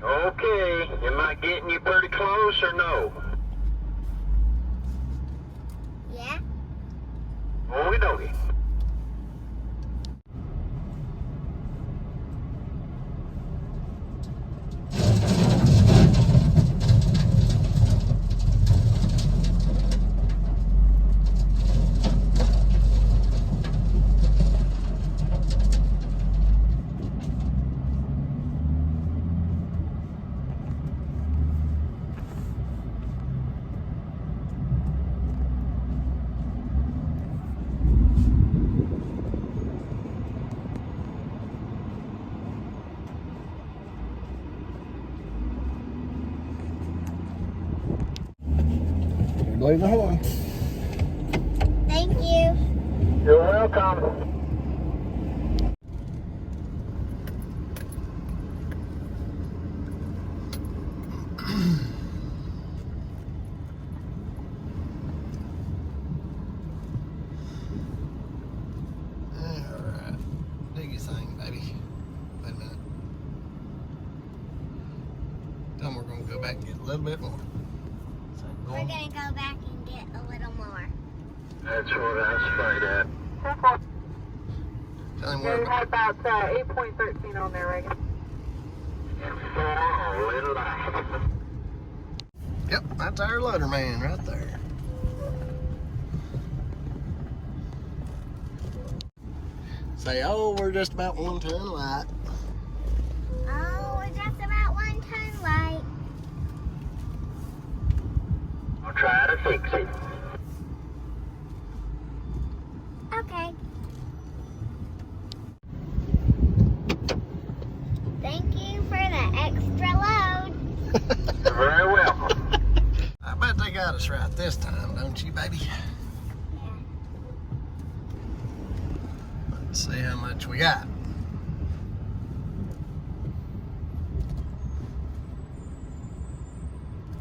Okay, am I getting you pretty close or no? Yeah. Okie dokie. Blade ahoy. Thank you. You're welcome. Alright. Do your thing, baby. Wait a minute. Then we're going to go back and get a little bit more. So We're gonna go back and get a little more. That's what I was afraid of. Tell him Yeah, where. you had about 8.13 on there, Reagan. Oh, little light. Yep, that's our loader man right there. Say, oh, we're just about 1 ton light. Oh, we're just about 1 ton light. I'll try to fix it. Okay. Thank you for the extra load. You're very welcome. I bet they got us right this time, don't you, baby? Yeah. Let's see how much we got.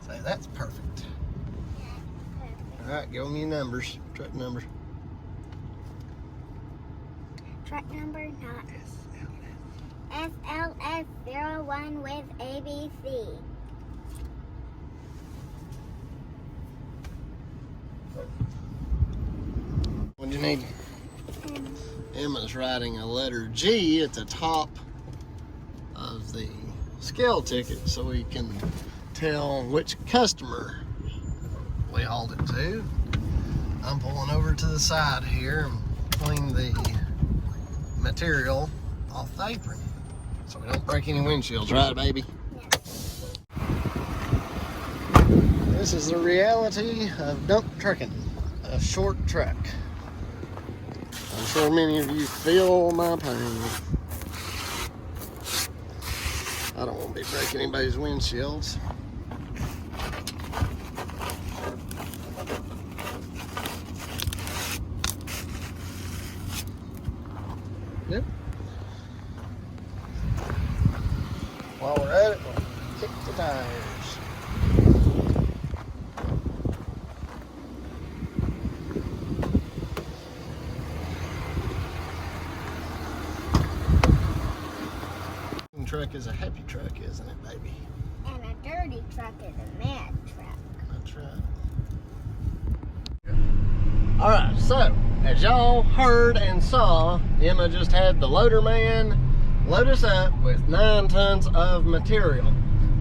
Say, that's perfect. All right, give me your numbers, truck numbers. Truck number not SLS01 with ABC. What do you need? Emma's writing a letter G at the top of the scale ticket so we can tell which customer we hauled it to. I'm pulling over to the side here and clean the material off the apron so we don't break any windshields, right, baby? Yeah. This is the reality of dump trucking, a short truck. I'm sure many of you feel my pain. I don't want to be breaking anybody's windshields. Yep. While we're at it, we'll kick the tires. Truck is a happy truck, isn't it, baby? And a dirty truck is a mad truck. That's right. All right, so as y'all heard and saw, Emma just had the loader man load us up with 9 tons of material.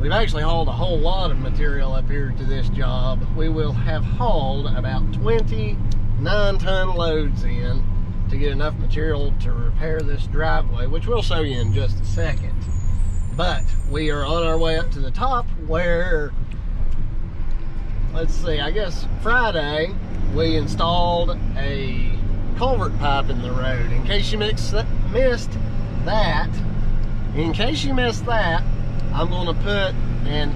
We've actually hauled a whole lot of material up here to this job. We will have hauled about 20 9-ton loads in to get enough material to repair this driveway, which we'll show you in just a second. But we are on our way up to the top where, let's see, I guess Friday we installed a culvert pipe in the road. In case you missed that, I'm going to put a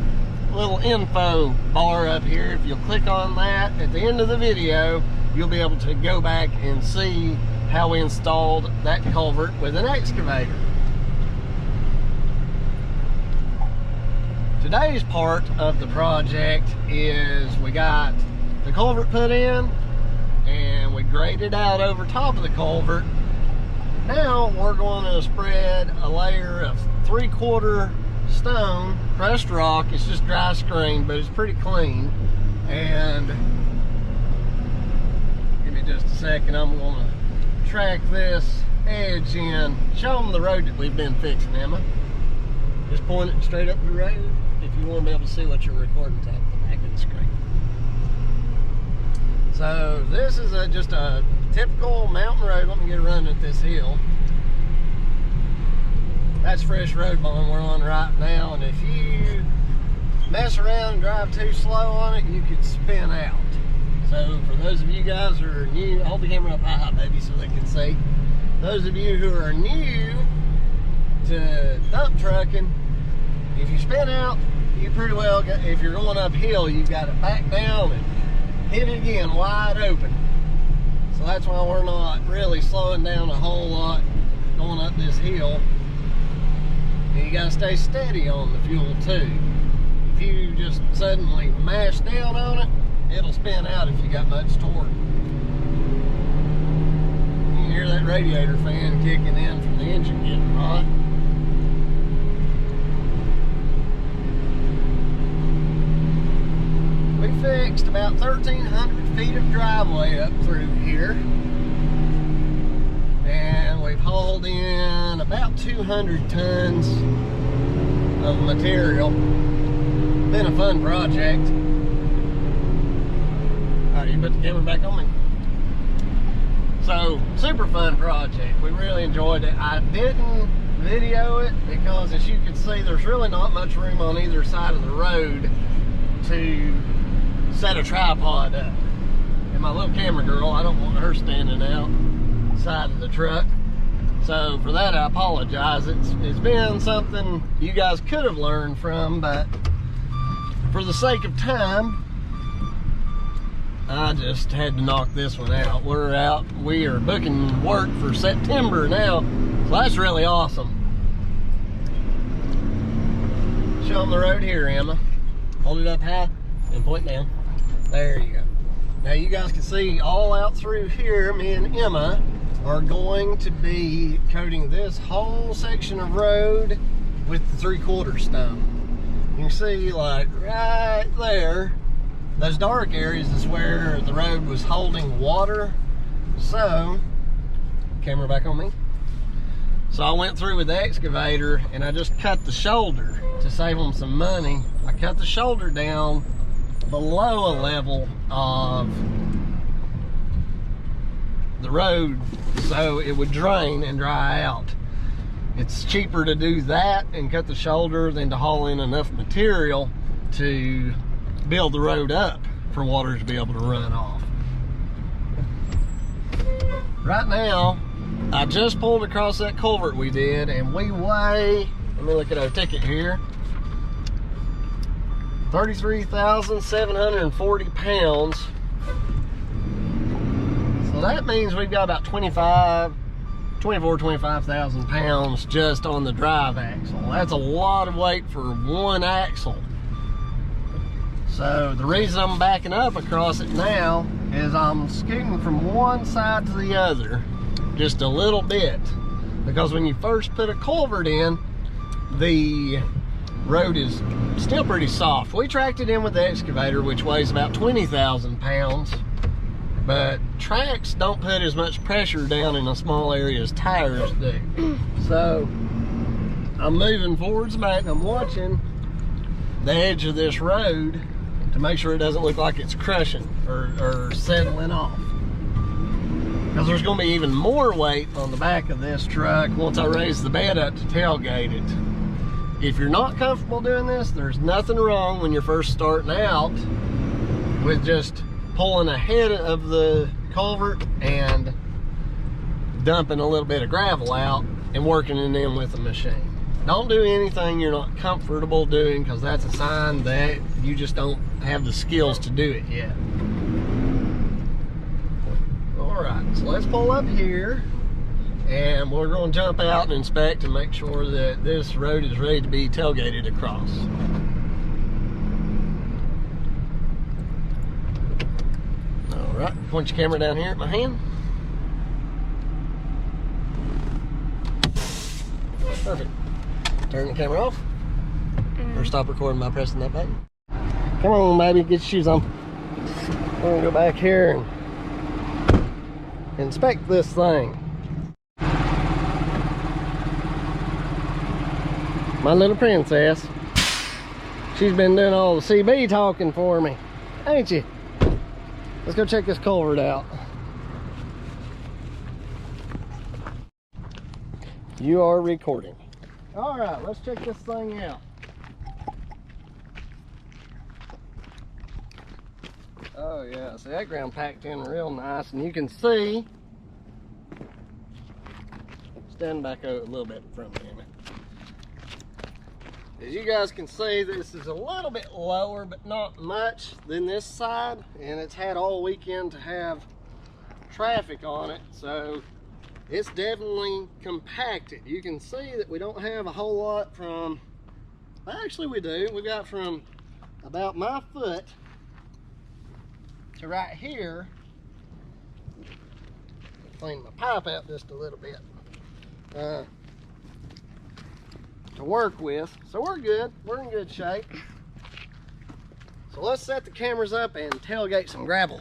little info bar up here. If you'll click on that at the end of the video, you'll be able to go back and see how we installed that culvert with an excavator. Today's part of the project is we got the culvert put in and we graded out over top of the culvert. Now we're going to spread a layer of 3/4 stone, crushed rock. It's just dry screen, but it's pretty clean. And give me just a second. I'm gonna track this edge in. Show them the road that we've been fixing, Emma. Just point it straight up the road if you want to be able to see what you're recording at the back of the screen. So this is just a typical mountain road. Let me get running at this hill. That's fresh road bond we're on right now, and if you mess around and drive too slow on it, you could spin out. So for those of you guys who are new, hold the camera up high, baby, so they can see. Those of you who are new to dump trucking, if you spin out, you pretty well got, if you're going uphill, you've got to back down and hit it again wide open. So that's why we're not really slowing down a whole lot going up this hill. And you gotta stay steady on the fuel too. If you just suddenly mash down on it, it'll spin out if you got much torque. You can hear that radiator fan kicking in from the engine getting hot. We fixed about 1,300 feet of driveway up through here. And we've hauled in about 200 tons of material. Been a fun project. All right, you put the camera back on me. So, super fun project. We really enjoyed it. I didn't video it because, as you can see, there's really not much room on either side of the road to set a tripod up. And my little camera girl, I don't want her standing out side of the truck. So for that, I apologize. It's been something you guys could have learned from, but for the sake of time, I just had to knock this one out. We're out. We are booking work for September now, so that's really awesome. Show them the road here, Emma. Hold it up high and point down. There you go. Now you guys can see all out through here, me and Emma are going to be coating this whole section of road with the 3/4 stone. You can see, like right there, those dark areas is where the road was holding water. So, camera back on me. So I went through with the excavator and I just cut the shoulder to save them some money. I cut the shoulder down below a level of the road so it would drain and dry out. It's cheaper to do that and cut the shoulder than to haul in enough material to build the road up for water to be able to run off. Right now, I just pulled across that culvert we did, and we weigh, let me look at our ticket here, 33,740 pounds. So that means we've got about 25,000 pounds just on the drive axle. That's a lot of weight for one axle. So the reason I'm backing up across it now is I'm scooting from one side to the other just a little bit, because when you first put a culvert in, the road is still pretty soft. We tracked it in with the excavator, which weighs about 20,000 pounds, but tracks don't put as much pressure down in a small area as tires do. So I'm moving forwards and back. I'm watching the edge of this road to make sure it doesn't look like it's crushing or settling off, because there's going to be even more weight on the back of this truck once I raise the bed up to tailgate it. If you're not comfortable doing this, there's nothing wrong when you're first starting out with just pulling ahead of the culvert and dumping a little bit of gravel out and working it in with the machine. Don't do anything you're not comfortable doing, because that's a sign that you just don't have the skills to do it yet. All right, so let's pull up here and we're going to jump out and inspect and make sure that this road is ready to be tailgated across. All right, point your camera down here at my hand. Perfect. Turn the camera off. Or stop recording by pressing that button. Come on, baby, get your shoes on. We're gonna go back here and inspect this thing. My little princess. She's been doing all the CB talking for me, ain't you? Let's go check this culvert out. You are recording. All right, let's check this thing out. Oh yeah, see that ground packed in real nice, and you can see, stand back a little bit in front of me. As you guys can see, this is a little bit lower, but not much than this side, and it's had all weekend to have traffic on it, so it's definitely compacted. You can see that we don't have a whole lot from, actually we do, we got from about my foot to right here. Clean my pipe out just a little bit to work with, so we're good. We're in good shape. So let's set the cameras up and tailgate some gravel.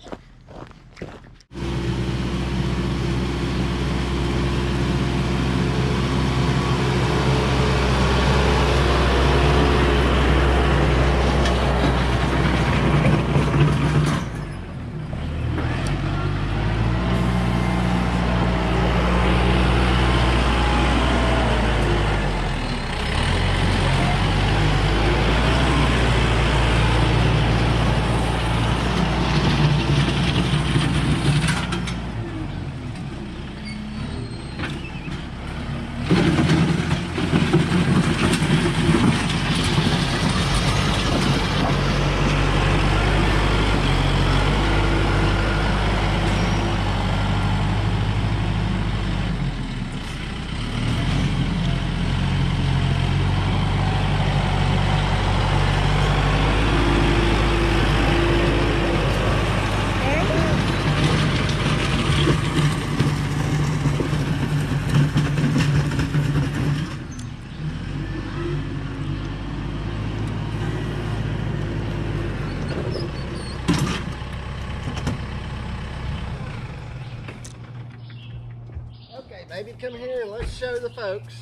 Maybe come here and let's show the folks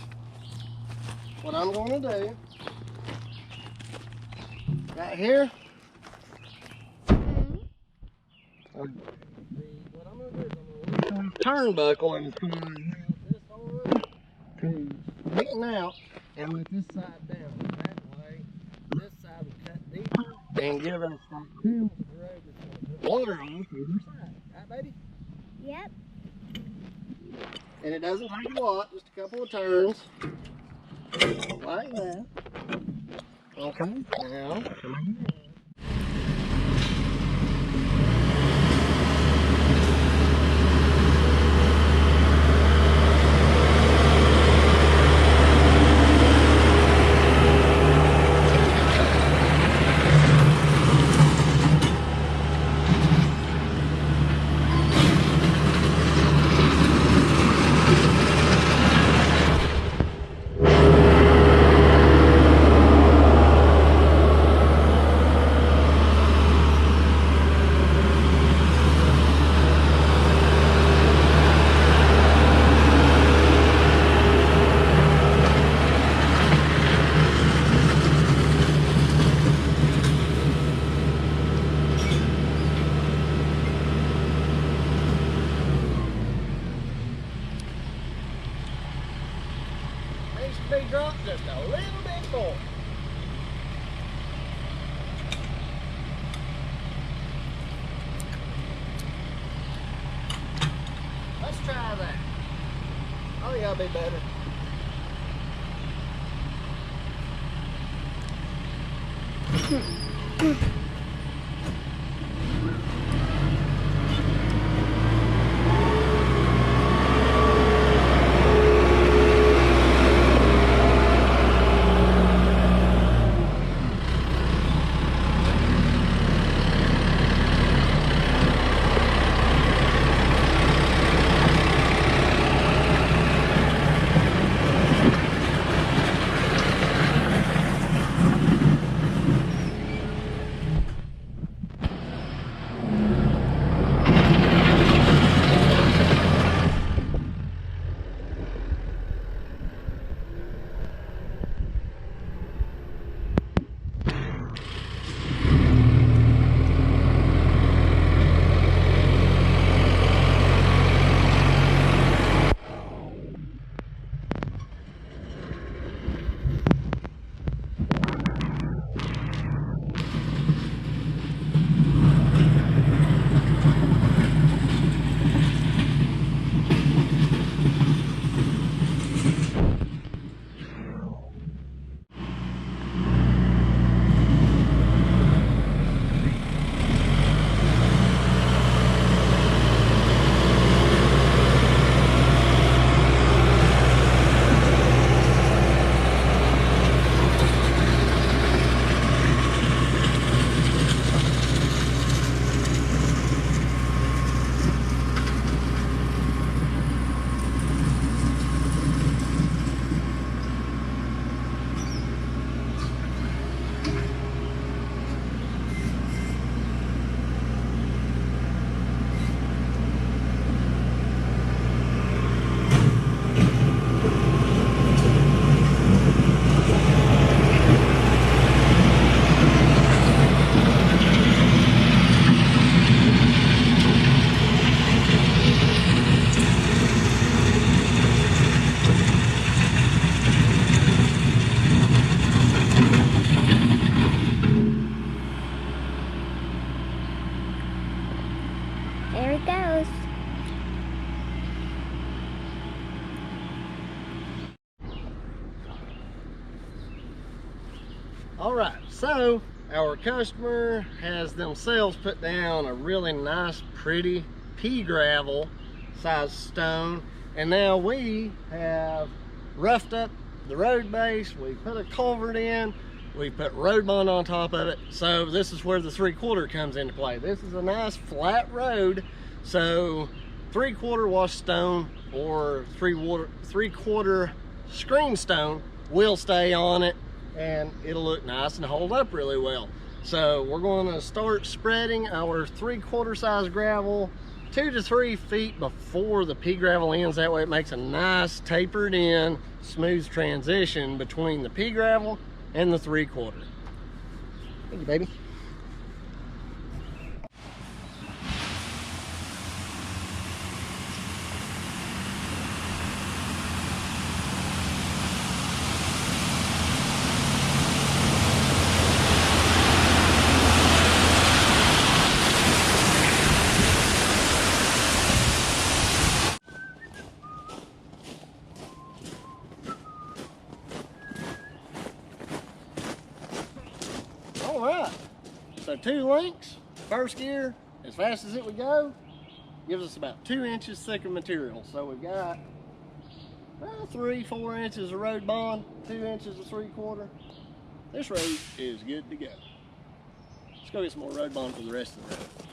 what I'm going to do. Right here. What I'm going to do is I'm going to turnbuckle and pull this on to straighten out and let this side down. That way, this side will cut deeper and give us that cool road that's going to put water on the other side. Right, baby? Yep. And it doesn't take a lot, just a couple of turns. Like that. Okay, now, come on. Be dropped just a little bit more. Let's try that. I think that'll be better. All right, so our customer has themselves put down a really nice, pretty pea gravel size stone, and now we have roughed up the road base. We put a culvert in, we put road bond on top of it. So this is where the 3/4 comes into play. This is a nice flat road, so 3/4 wash stone or 3/4 screen stone will stay on it, and it'll look nice and hold up really well. So we're going to start spreading our 3/4 size gravel 2 to 3 feet before the pea gravel ends. That way it makes a nice tapered in, smooth transition between the pea gravel and the 3/4. Thank you, baby. All right, so 2 links, first gear, as fast as it would go, gives us about 2 inches thick of material. So we've got 3-4 inches of road bond, 2 inches of 3/4. This road is good to go. Let's go get some more road bond for the rest of the road.